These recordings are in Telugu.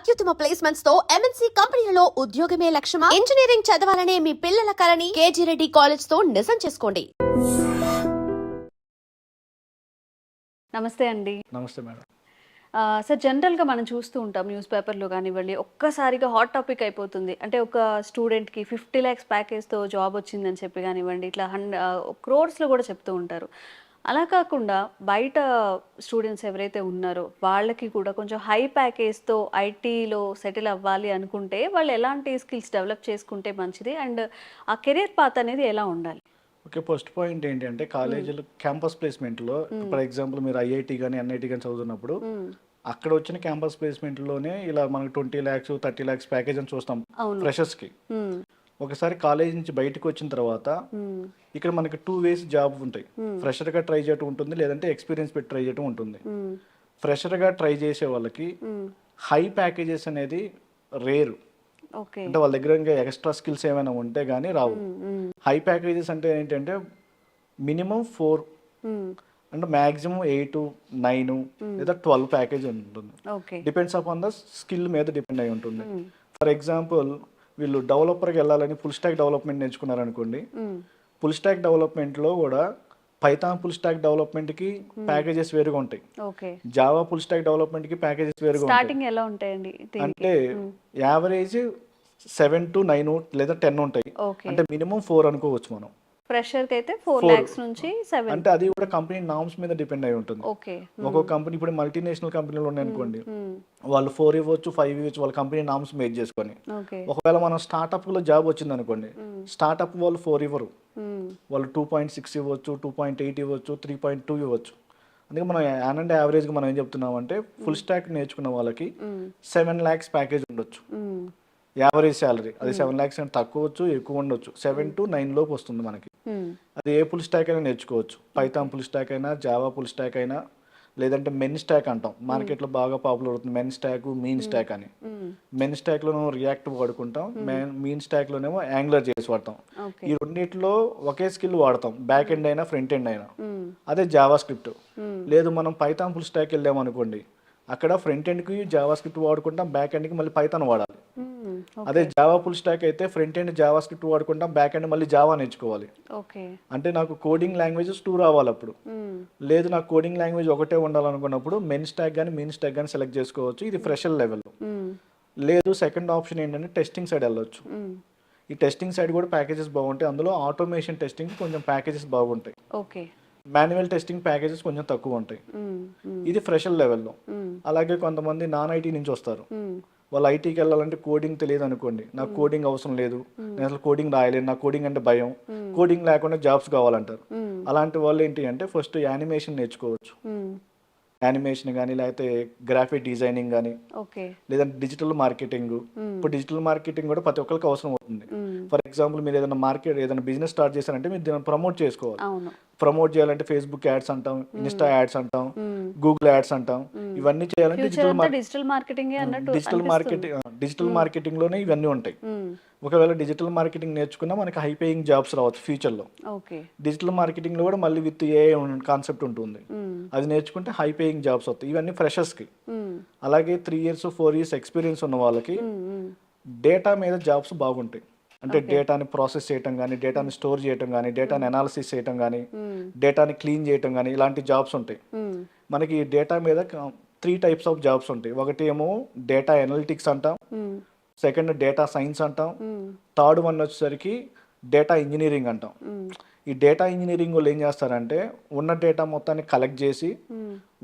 అత్యుత్తమ ప్లేస్మెంట్స్ తో ఎంఎన్సీ కంపెనీలలో ఉద్యోగమే లక్ష్యమా? ఇంజనీరింగ్ చదవాలనే మీ పిల్లల కలని కేజీ రెడ్డి కాలేజ్ తో నిజం చేసుకోండి. నమస్తే అండి. నమస్తే మేడం. సార్, జనరల్గా మనం చూస్తూ ఉంటాం న్యూస్ పేపర్లో కానివ్వండి, ఒక్కసారిగా హాట్ టాపిక్ అయిపోతుంది. అంటే ఒక స్టూడెంట్కి 50 lakhs ప్యాకేజ్తో జాబ్ వచ్చిందని చెప్పి కానివ్వండి, ఇట్లా క్రోర్స్లో కూడా చెప్తూ ఉంటారు. అలా కాకుండా బయట స్టూడెంట్స్ ఎవరైతే ఉన్నారో వాళ్ళకి కూడా కొంచెం హై ప్యాకేజ్తో ఐటీలో సెటిల్ అవ్వాలి అనుకుంటే వాళ్ళు ఎలాంటి స్కిల్స్ డెవలప్ చేసుకుంటే మంచిది, అండ్ ఆ కెరీర్ పాత్ అనేది ఎలా ఉండాలి? ఓకే, ఫస్ట్ పాయింట్ ఏంటంటే కాలేజీలో క్యాంపస్ ప్లేస్మెంట్లో ఫర్ ఎగ్జాంపుల్ మీరు ఐఐటి కానీ ఎన్ఐటి కానీ చదువుతున్నప్పుడు అక్కడ వచ్చిన క్యాంపస్ ప్లేస్మెంట్లోనే ఇలా మనకి 20 lakhs 30 lakhs ప్యాకేజ్ అని చూస్తాం ఫ్రెషర్స్కి. ఒకసారి కాలేజ్ నుంచి బయటకు వచ్చిన తర్వాత ఇక్కడ మనకి 2 ways జాబ్ ఉంటాయి. ఫ్రెషర్గా ట్రై చేయటం ఉంటుంది, లేదంటే ఎక్స్పీరియన్స్ పెట్టి ట్రై చేయటం ఉంటుంది. ఫ్రెషర్గా ట్రై చేసే వాళ్ళకి హై ప్యాకేజెస్ అనేది రేరు. అంటే వాళ్ళ దగ్గర ఇంకా ఎక్స్ట్రా స్కిల్స్ ఏమైనా ఉంటే కానీ రావు. హై ప్యాకేజెస్ అంటే ఏంటంటే మినిమం 4 అంటే మ్యాక్సిమం 8 9 లేదా 12 ప్యాకేజ్ ఉంటుంది. డిపెండ్స్ అపాన్ ద స్కిల్ మీద డిపెండ్ అయి ఉంటుంది. ఫర్ ఎగ్జాంపుల్ వీళ్ళు డెవలపర్కి వెళ్ళాలని ఫుల్ స్టాక్ డెవలప్మెంట్ నేర్చుకున్నారనుకోండి, ఫుల్ స్టాక్ డెవలప్మెంట్లో కూడా పైథాన్ ఫుల్ స్టాక్ డెవలప్మెంట్కి ప్యాకేజెస్ వేరుగా ఉంటాయి, జావా ఫుల్ స్టాక్ డెవలప్మెంట్కి ప్యాకేజెస్ వేరుగా స్టార్టింగ్ ఎలా ఉంటాయండి? అంటే యావరేజ్ 7 to 9 లేదా 10 ఉంటాయి. అంటే మినిమం 4 అనుకోవచ్చు మనం. ఫ్రెషర్ కి అయితే 4 lakhs నుంచి 7. అంటే అది కూడా కంపెనీ నామ్స్ మీద డిపెండ్ అయి ఉంటుంది. ఒక్కొక్క కంపెనీ ఇప్పుడు మల్టీనేషనల్ కంపెనీలు ఉన్నాయి అనుకోండి, వాళ్ళు 4 ఇవ్వచ్చు 5 ఇవ్వచ్చు, వాళ్ళ కంపెనీ నామ్స్ మేక్ చేసుకొని. ఒకవేళ మనం స్టార్ట్అప్ లో జాబ్ వచ్చింది అనుకోండి, స్టార్ట్అప్ వాళ్ళు 4 ఇవ్వరు, వాళ్ళు 2.6 ఇవ్వచ్చు, 2.8 ఇవ్వచ్చు, 3.2 ఇవ్వచ్చు. అందుకే మనం యానండ్ యావరేజ్గా మనం ఏం చెప్తున్నాం అంటే ఫుల్ స్టాక్ నేర్చుకున్న వాళ్ళకి 7 lakhs ప్యాకేజ్ ఉండొచ్చు యావరేజ్ శాలరీ. అది 7 lakhs అంటే తక్కువచ్చు ఎక్కువ ఉండొచ్చు, 7 to 9 లోపు వస్తుంది మనకి. అది ఏ ఫుల్ స్టాక్ అయినా నేర్చుకోవచ్చు, పైథాన్ ఫుల్ స్టాక్ అయినా, జావా ఫుల్ స్టాక్ అయినా, లేదంటే మెన్ స్టాక్ అంటాం, మార్కెట్లో బాగా పాపులర్ అవుతుంది మెన్ స్టాక్, మీన్ స్టాక్ అని. మెన్ స్టాక్లో రియాక్ట్ వాడుకుంటాం, మీన్ స్టాక్లోనేమో యాంగులర్ చేసి వాడతాం. ఈ రెండింటిలో ఒకే స్కిల్ వాడతాం, బ్యాక్ ఎండ్ అయినా ఫ్రంట్ ఎండ్ అయినా. అదే జావా స్క్రిప్ట్. లేదు మనం పైథాన్ ఫుల్ స్టాక్ వెళ్ళామనుకోండి, అక్కడ ఫ్రంట్ ఎండ్కి జావా స్క్రిప్ట్ వాడుకుంటాం, బ్యాక్ ఎండ్కి మళ్ళీ పైథాన్ వాడాలి. అదే జావా ఫుల్ స్టాక్ అయితే ఫ్రంట్ ఎండ్ జావా స్క్రిప్ట్ వాడుకుంటాం, బ్యాక్ ఎండ్ మళ్ళీ జావా నేర్చుకోవాలి. అంటే నాకు కోడింగ్ లాంగ్వేజెస్ 2 రావాలి అప్పుడు. లేదు నాకు కోడింగ్ లాంగ్వేజ్ ఒకటే ఉండాలనుకున్నప్పుడు మెన్ స్టాక్ కానీ మీన్ స్టాక్ కానీ సెలెక్ట్ చేసుకోవచ్చు, ఇది ఫ్రెషర్ లెవెల్. లేదు సెకండ్ ఆప్షన్ ఏంటంటే టెస్టింగ్ సైడ్ వెళ్ళొచ్చు. ఈ టెస్టింగ్ సైడ్ కూడా ప్యాకేజెస్ బాగుంటాయి, అందులో ఆటోమేషన్ టెస్టింగ్ కొంచెం ప్యాకేజెస్ బాగుంటాయి, మాన్యువల్ టెస్టింగ్ ప్యాకేజెస్ కొంచెం తక్కువ ఉంటాయి. ఇది ఫ్రెషర్ లెవెల్లో. అలాగే కొంతమంది నాన్ ఐటీ నుంచి వస్తారు, వాళ్ళు ఐటీకి వెళ్ళాలంటే కోడింగ్ తెలియదు అనుకోండి, నాకు కోడింగ్ అవసరం లేదు, నేను అసలు కోడింగ్ రాయలేను, నాకు కోడింగ్ అంటే భయం, కోడింగ్ లేకుండా జాబ్స్ కావాలంటారు. అలాంటి వాళ్ళు ఏంటి అంటే ఫస్ట్ యానిమేషన్ నేర్చుకోవచ్చు, యానిమేషన్ కానీ లేకపోతే గ్రాఫిక్ డిజైనింగ్ కానీ, లేదంటే డిజిటల్ మార్కెటింగ్. ఇప్పుడు డిజిటల్ మార్కెటింగ్ కూడా ప్రతి ఒక్కరికి అవసరం అవుతుంది. ఫర్ ఎగ్జాంపుల్ మీరు ఏదైనా బిజినెస్ స్టార్ట్ చేశారంటే మీరు దీన్ని ప్రమోట్ చేసుకోవాలి. ప్రమోట్ చేయాలంటే ఫేస్బుక్ యాడ్స్ అంటాం, ఇన్స్టా యాడ్స్ అంటాం, గూగుల్ యాడ్స్ అంటాం. ఇవన్నీ చేయాలంటే డిజిటల్ మార్కెటింగ్ లోనే ఇవన్నీ ఉంటాయి. ఒకవేళ డిజిటల్ మార్కెటింగ్ నేర్చుకున్నా మనకి హై పేయింగ్ జాబ్స్ రావచ్చు ఫ్యూచర్లో. డిజిటల్ మార్కెటింగ్ లో కూడా మళ్ళీ విత్ ఏ కాన్సెప్ట్ ఉంటుంది, అది నేర్చుకుంటే హై పేయింగ్ జాబ్స్ వస్తాయి. ఇవన్నీ ఫ్రెషర్స్కి. అలాగే 3 years 4 years ఎక్స్పీరియన్స్ ఉన్న వాళ్ళకి డేటా మీద జాబ్స్ బాగుంటాయి. అంటే డేటాని ప్రాసెస్ చేయటం కానీ, డేటాని స్టోర్ చేయటం కానీ, డేటాని అనాలిసిస్ చేయటం కానీ, డేటాని క్లీన్ చేయటం కానీ, ఇలాంటి జాబ్స్ ఉంటాయి. మనకి డేటా మీద 3 types ఆఫ్ జాబ్స్ ఉంటాయి. ఒకటి ఏమో డేటా అనలిటిక్స్ అంటాం, సెకండ్ డేటా సైన్స్ అంటాం, థర్డ్ వన్ వచ్చేసరికి డేటా ఇంజనీరింగ్ అంటాం. ఈ డేటా ఇంజనీరింగ్ వాళ్ళు ఏం చేస్తారంటే ఉన్న డేటా మొత్తాన్ని కలెక్ట్ చేసి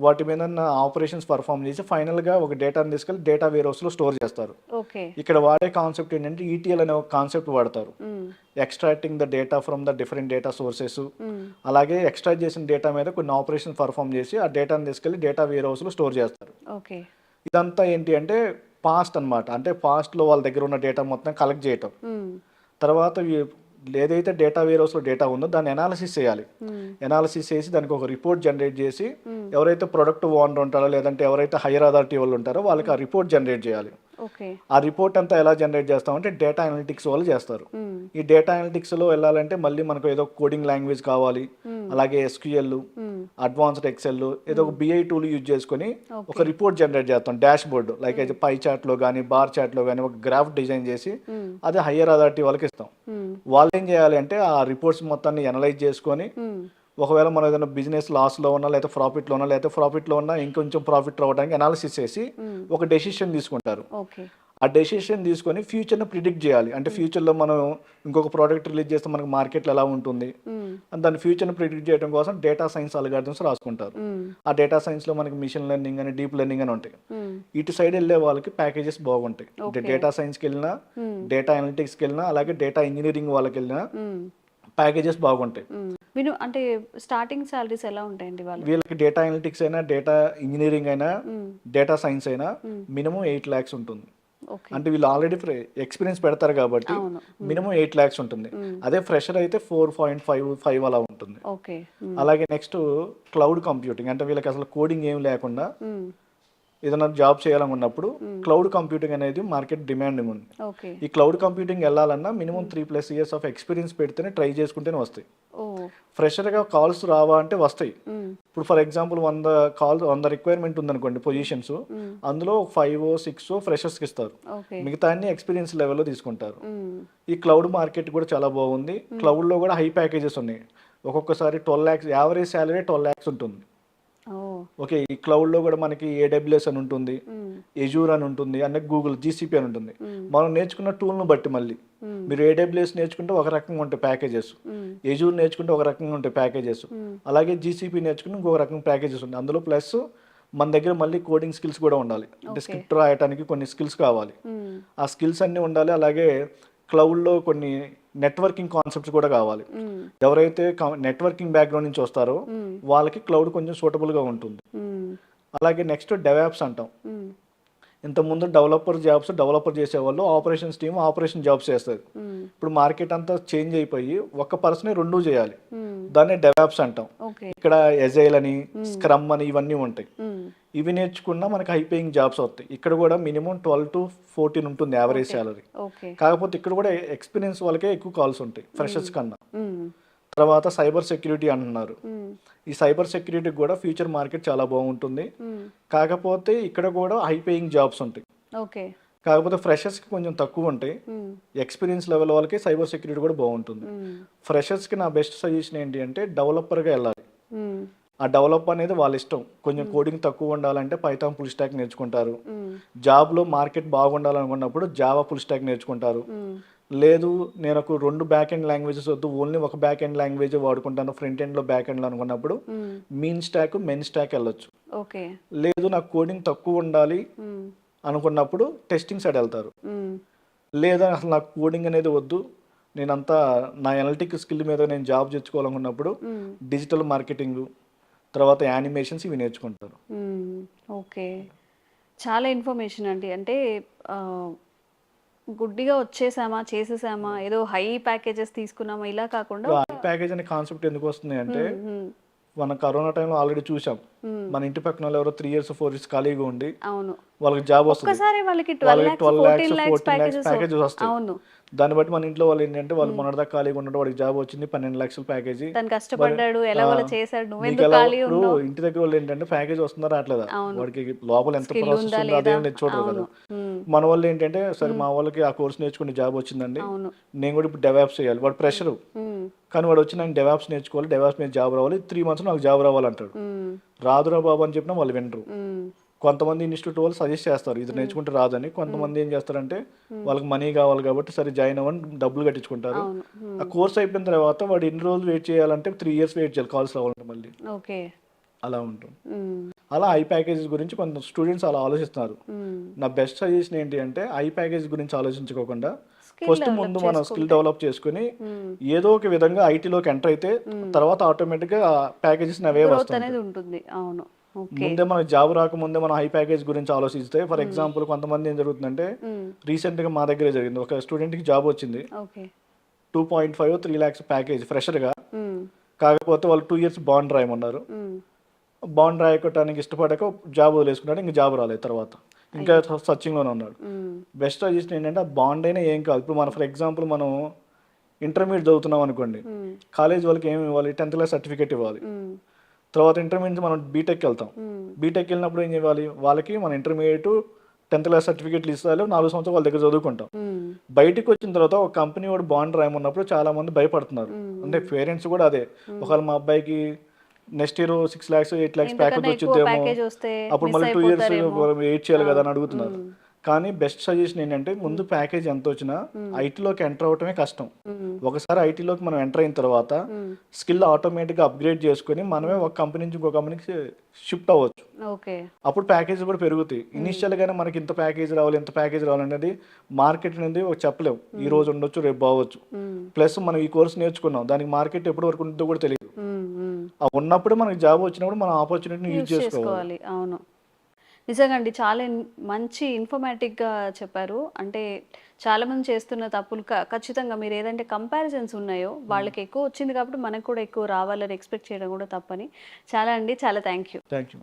వాటి మీద ఆపరేషన్స్ పర్ఫామ్ చేసి ఫైనల్గా ఒక డేటాని తీసుకెళ్ళి డేటా వేర్ హౌస్లో స్టోర్ చేస్తారు. ఇక్కడ వాడే కాన్సెప్ట్ ఏంటంటే ETL అనే ఒక కాన్సెప్ట్ వాడతారు, extracting the data from the different data sources. అలాగే ఎక్స్ట్రాక్ట్ చేసిన డేటా మీద కొన్ని ఆపరేషన్స్ పర్ఫామ్ చేసి ఆ డేటాని తీసుకెళ్ళి డేటా వేర్ హౌస్లో స్టోర్ చేస్తారు. ఇదంతా ఏంటి అంటే పాస్ట్ అనమాట. అంటే పాస్ట్లో వాళ్ళ దగ్గర ఉన్న డేటా మొత్తం కలెక్ట్ చేయటం, తర్వాత ఏదైతే డేటా వేర్ హౌస్లో డేటా ఉందో దాన్ని అనాలిసిస్ చేయాలి. అనాలిసిస్ చేసి దానికి ఒక రిపోర్ట్ జనరేట్ చేసి ఎవరైతే ప్రొడక్ట్ ఓనర్ ఉంటారో లేదంటే ఎవరైతే హైయర్ అథారిటీ వాళ్ళు ఉంటారో వాళ్ళకి ఆ రిపోర్ట్ జనరేట్ చేయాలి. ఓకే. ఆ రిపోర్ట్ అంతా ఎలా జనరేట్ చేస్తామంటే డేటా అనలిటిక్స్ వాళ్ళు చేస్తారు. ఈ డేటా అనలిటిక్స్లో వెళ్ళాలంటే మళ్ళీ మనకు ఏదో కోడింగ్ లాంగ్వేజ్ కావాలి, అలాగే ఎస్క్యూఎల్, అడ్వాన్స్డ్ ఎక్సెల్, ఏదో ఒక బిఐ టూల్ యూజ్ చేసుకొని ఒక రిపోర్ట్ జనరేట్ చేస్తాం. డాష్ బోర్డ్ లైక్ అయితే పై చార్ట్లో కానీ బార్ చార్ట్లో కానీ ఒక గ్రాఫ్ డిజైన్ చేసి అదే హయ్యర్ అథారిటీ వాళ్ళకి ఇస్తాం. వాళ్ళు ఏం చేయాలి అంటే ఆ రిపోర్ట్స్ మొత్తాన్ని అనలైజ్ చేసుకొని ఒకవేళ మనం ఏదైనా బిజినెస్ లాస్లో ఉన్నా లేకపోతే ప్రాఫిట్లో ఉన్నా లేకపోతే ప్రాఫిట్లో ఉన్నా ఇంకొంచెం ప్రాఫిట్ రావడానికి అనాలిసిస్ చేసి ఒక డెసిషన్ తీసుకుంటారు. ఆ డెసిషన్ తీసుకొని ఫ్యూచర్ని ప్రిడిక్ట్ చేయాలి. అంటే ఫ్యూచర్లో మనం ఇంకొక ప్రోడక్ట్ రిలీజ్ చేస్తే మనకు మార్కెట్లో ఎలా ఉంటుంది అని దాని ఫ్యూచర్ని ప్రిడిక్ట్ చేయడం కోసం డేటా సైన్స్ అల్గారిథమ్స్ రాసుకుంటారు. ఆ డేటా సైన్స్లో మనకి మిషన్ లెర్నింగ్ అని డీప్ లెర్నింగ్ అని ఉంటాయి. ఇటు సైడ్ వెళ్ళే వాళ్ళకి ప్యాకేజెస్ బాగుంటాయి. డేటా సైన్స్కి వెళ్ళినా, డేటా అనలిటిక్స్కి వెళ్ళినా, అలాగే డేటా ఇంజనీరింగ్ వాళ్ళకి వెళ్ళినా ప్యాకేజెస్ బాగుంటాయి. అంటే స్టార్టింగ్ సాలరీస్ ఎలా ఉంటాయండి వీళ్ళకి డేటా అనలిటిక్స్ అయినా, డేటా ఇంజనీరింగ్ అయినా, డేటా సైన్స్ అయినా మినిమం 8 lakhs ఉంటుంది. అంటే వీళ్ళు ఆల్రెడీ ఎక్స్పీరియన్స్ పెడతారు కాబట్టి మినిమం 8 lakhs ఉంటుంది. అదే ఫ్రెషర్ అయితే 4.55 అలా ఉంటుంది. అలాగే నెక్స్ట్ క్లౌడ్ కంప్యూటింగ్, అంటే వీళ్ళకి అసలు కోడింగ్ ఏం లేకుండా ఏదైనా జాబ్ చేయాలనుకున్నప్పుడు క్లౌడ్ కంప్యూటింగ్ అనేది మార్కెట్ డిమాండ్ ఉంది. ఈ క్లౌడ్ కంప్యూటింగ్ వెళ్ళాలన్నా మినిమం 3+ years ఆఫ్ ఎక్స్పీరియన్స్ పెడితేనే ట్రై చేసుకుంటేనే వస్తాయి. ఫ్రెషర్గా కాల్స్ రావా అంటే వస్తాయి. ఇప్పుడు ఫర్ ఎగ్జాంపుల్ 100 రిక్వైర్మెంట్ ఉందనుకోండి పొజిషన్స్, అందులో 5-6 ఫ్రెషర్స్కి ఇస్తారు, మిగతా అన్ని ఎక్స్పీరియన్స్ లెవెల్లో తీసుకుంటారు. ఈ క్లౌడ్ మార్కెట్ కూడా చాలా బాగుంది. క్లౌడ్లో కూడా హై ప్యాకేజెస్ ఉన్నాయి. ఒక్కొక్కసారి 12 lakhs యావరేజ్ శాలరీ 12 lakhs ఉంటుంది. ఓకే. ఈ క్లౌడ్లో కూడా మనకి AWS అని ఉంటుంది, ఎజూర్ అని ఉంటుంది, అంటే గూగుల్ GCP అని ఉంటుంది. మనం నేర్చుకున్న టూల్ను బట్టి మళ్ళీ మీరు AWS నేర్చుకుంటే ఒక రకంగా ఉంటాయి ప్యాకేజెస్, ఎజూర్ నేర్చుకుంటే ఒక రకంగా ఉంటాయి ప్యాకేజెస్, అలాగే GCP నేర్చుకుంటే ఇంకొక రకంగా ప్యాకేజెస్ ఉంటాయి. అందులో ప్లస్ మన దగ్గర మళ్ళీ కోడింగ్ స్కిల్స్ కూడా ఉండాలి. అంటే స్క్రిప్ట్ రాయడానికి కొన్ని స్కిల్స్ కావాలి. ఆ స్కిల్స్ అన్నీ ఉండాలి. అలాగే క్లౌడ్లో కొన్ని నెట్వర్కింగ్ కాన్సెప్ట్స్ కూడా కావాలి. ఎవరైతే నెట్వర్కింగ్ బ్యాక్గ్రౌండ్ నుంచి వస్తారో వాళ్ళకి క్లౌడ్ కొంచెం సూటబుల్గా ఉంటుంది. అలాగే నెక్స్ట్ డెవాప్స్ అంటాం. ఇంతకుముందు డెవలపర్ చేసేవాళ్ళు, ఆపరేషన్స్ టీమ్ ఆపరేషన్ జాబ్స్ చేస్తారు. ఇప్పుడు మార్కెట్ అంతా చేంజ్ అయిపోయి ఒక్క పర్సనే రెండూ చేయాలి. దాన్ని డెవాప్స్ అంటాం. ఇక్కడ ఎజైల్ అని, స్క్రమ్ అని ఇవన్నీ ఉంటాయి. ఇవి నేర్చుకున్నా మనకి హై పేయింగ్ జాబ్స్ వస్తాయి. ఇక్కడ కూడా మినిమం 12 to 14 ఉంటుంది యావరేజ్ శాలరీ. కాకపోతే ఇక్కడ కూడా ఎక్స్పీరియన్స్ వాళ్ళకే ఎక్కువ కాల్స్ ఉంటాయి ఫ్రెషర్స్ కన్నా. తర్వాత సైబర్ సెక్యూరిటీ అంటున్నారు. ఈ సైబర్ సెక్యూరిటీ కూడా ఫ్యూచర్ మార్కెట్ చాలా బాగుంటుంది. కాకపోతే ఇక్కడ కూడా హై పేయింగ్ జాబ్స్ ఉంటాయి. కాకపోతే ఫ్రెషర్స్కి కొంచెం తక్కువ ఉంటాయి. ఎక్స్పీరియన్స్ లెవెల్ వాళ్ళకి సైబర్ సెక్యూరిటీ కూడా బాగుంటుంది. ఫ్రెషర్స్కి నా బెస్ట్ సజెషన్ ఏంటి అంటే డెవలపర్గా వెళ్ళాలి. ఆ డెవలప్ అనేది వాళ్ళ ఇష్టం. కొంచెం కోడింగ్ తక్కువ ఉండాలంటే పైథాన్ ఫుల్ స్టాక్ నేర్చుకుంటారు. జాబ్లో మార్కెట్ బాగుండాలనుకున్నప్పుడు జావా ఫుల్ స్టాక్ నేర్చుకుంటారు. లేదు నేను ఒక 2 బ్యాక్ ఎండ్ లాంగ్వేజెస్ వద్దు, ఓన్లీ ఒక బ్యాక్ ఎండ్ లాంగ్వేజ్ వాడుకుంటాను ఫ్రంట్ ఎండ్లో బ్యాక్ ఎండ్లో అనుకున్నప్పుడు మెయిన్ స్టాక్ వెళ్ళొచ్చు. లేదు నాకు కోడింగ్ తక్కువ ఉండాలి అనుకున్నప్పుడు టెస్టింగ్ సైడ్ వెళ్తారు. లేదా అసలు నాకు కోడింగ్ అనేది వద్దు, నేనంతా నా అనలిటిక్ స్కిల్ మీద నేను జాబ్ తెచ్చుకోవాలనుకున్నప్పుడు డిజిటల్ మార్కెటింగ్, తర్వాత యానిమేషన్స్ ఇవి నేర్చుకుంటారు. ఓకే. చాలా ఇన్ఫర్మేషన్ అండి. అంటే గుడ్డిగా వచ్చేసామా, చేసేసామా, ఏదో హై ప్యాకేజెస్ తీసుకున్నామా ఇలా కాకుండా హై ప్యాకేజ్ అనే కాన్సెప్ట్ ఎందుకు వస్తుంది అంటే మనం కరోనా టైంలో ఆల్రెడీ చూసాం. మన ఇంటి పక్కన వాళ్ళు ఎవరో 3 years 4 years ఖాళీగా ఉండి వాళ్ళకి జాబ్ వస్తుంది. 12 lakhs 14 lakhs ప్యాకేజెస్ వస్తాయి. దాన్ని బట్టి మన ఇంట్లో వాళ్ళు ఏంటంటే వాళ్ళు మొన్నటిదాకా ఖాళీగా ఉండడం, వాడికి జాబ్ వచ్చింది 12 lakhs ప్యాకేజీ, ఇంటి దగ్గర వాళ్ళు ఏంటంటే ప్యాకేజ్ వస్తుందా రావట్లేదా, వాడికి లోపల ఎంత ప్రాసెస్ ఉందో అదేం చూడరు కదా. మన వాళ్ళు ఏంటంటే సరే మా వాళ్ళకి ఆ కోర్స్ నేర్చుకుని జాబ్ వచ్చిందండి, నేను కూడా ఇప్పుడు డెవాప్స్ చేయాలి, వాడు ప్రెషర్. కానీ వాడు వచ్చి నాకు డెవాప్స్ నేర్చుకోవాలి, డెవాప్స్ మీద జాబ్ రావాలి, 3 months నాకు జాబ్ రావాలంటాడు. రాదురా బాబు అని చెప్పినా వాళ్ళు వినరు. కొంతమంది ఇన్స్టిట్యూట్ వాళ్ళు సజెస్ట్ చేస్తారు ఇది నేర్చుకుంటే రాదని. కొంతమంది ఏం చేస్తారంటే వాళ్ళకి మనీ కావాలి కాబట్టి సరే జాయిన్ అవ్వని డబ్బులు కట్టించుకుంటారు. ఆ కోర్స్ అయిపోయిన తర్వాత వాడు ఎన్ని రోజులు వెయిట్ చేయాలంటే 3 years వెయిట్ చేయాలి కాల్స్ రావాలంటే మళ్ళీ. అలా ఉంటుంది. అలా హై ప్యాకేజెస్ గురించి కొంత స్టూడెంట్స్ అలా ఆలోచిస్తున్నారు. నా బెస్ట్ సజెషన్ ఏంటి అంటే హై ప్యాకేజ్ గురించి ఆలోచించుకోకుండా ఫస్ట్ ముందు మనం స్కిల్ డెవలప్ చేసుకుని ఏదో ఒక విధంగా ఐటీలోకి ఎంటర్ అయితే తర్వాత ఆటోమేటిక్గా ప్యాకేజెస్ అవే వస్తాయి. ముందే మనకు జాబ్ రాకముందే మనం హై ప్యాకేజ్ గురించి ఆలోచిస్తే ఫర్ ఎగ్జాంపుల్ కొంతమంది ఏం జరుగుతుందంటే రీసెంట్ గా మా దగ్గరే జరిగింది. ఒక స్టూడెంట్ కి జాబ్ వచ్చింది, 2.5-3 lakhs ప్యాకేజ్ ఫ్రెషర్ గా. కాకపోతే వాళ్ళు 2 years బాండ్ రాయమన్నారు. బాండ్ రాయకొట్టడానికి ఇష్టపడక జాబ్ వదిలేసుకున్నాడు, ఇంకా జాబ్ రాలేదు తర్వాత, ఇంకా సర్చింగ్లోనే ఉన్నాడు. బెస్ట్ సజెషన్ ఏంటంటే ఆ బాండ్ అయినా ఏం కాదు. ఇప్పుడు మనం ఫర్ ఎగ్జాంపుల్ మనం ఇంటర్మీడియట్ చదువుతున్నాం అనుకోండి, కాలేజ్ వాళ్ళకి ఏమి ఇవ్వాలి, 10th క్లాస్ సర్టిఫికేట్ ఇవ్వాలి. తర్వాత ఇంటర్మీడియట్ మనం బీటెక్కి వెళ్తాం, బీటెక్ వెళ్ళినప్పుడు ఏం చేయాలి, వాళ్ళకి మన ఇంటర్మీడియట్ 10th క్లాస్ సర్టిఫికేట్లు ఇస్తారు, 4 సంవత్సరాలు వాళ్ళ దగ్గర చదువుకుంటాం. బయటికి వచ్చిన తర్వాత ఒక కంపెనీ వాడు బాండ్ రాయమన్నప్పుడు చాలా మంది భయపడుతున్నారు. అంటే పేరెంట్స్ కూడా అదే, ఒకవేళ మా అబ్బాయికి next year 6 lakhs 8 lakhs package వచ్చిద్దేమో, అప్పుడు మళ్ళీ 2 years వెయిట్ చేయాలి కదా అని అడుగుతున్నారు. కానీ బెస్ట్ సజెషన్ ఏంటంటే ముందు ప్యాకేజ్ ఎంత వచ్చినా ఐటీలోకి ఎంటర్ అవటమే కష్టం. ఒకసారి ఐటీలోకి మనం ఎంటర్ అయిన తర్వాత స్కిల్ ఆటోమేటిక్గా అప్గ్రేడ్ చేసుకొని మనమే ఒక కంపెనీ నుంచి ఇంకో కంపెనీకి షిఫ్ట్ అవ్వచ్చు. అప్పుడు ప్యాకేజ్ కూడా పెరుగుతాయి. ఇనిషియల్ గానే మనకి ఇంత ప్యాకేజ్ రావాలి, ఎంత ప్యాకేజ్ రావాలి అనేది మార్కెట్ అనేది చెప్పలేము. ఈ రోజు ఉండొచ్చు, రేపు బావచ్చు. ప్లస్ మనం ఈ కోర్స్ నేర్చుకున్నాం, దానికి మార్కెట్ ఎప్పటి వరకు ఉంటుందో కూడా తెలియదు. ఉన్నప్పుడు మనకి జాబ్ వచ్చినప్పుడు మనం ఆపర్చునిటీని యూజ్ చేసుకోవాలి. అవును, నిజంగా అండి, చాలా మంచి ఇన్ఫర్మేటివ్గా చెప్పారు. అంటే చాలామంది చేస్తున్న తప్పులు ఖచ్చితంగా మీరు ఏదంటే కంపారిజన్స్ ఉన్నాయో వాళ్ళకి ఎక్కువ వచ్చింది కాబట్టి మనకు కూడా ఎక్కువ రావాలని ఎక్స్పెక్ట్ చేయడం కూడా తప్పని. చాలా అండి, చాలా థ్యాంక్ యూ. Thank you.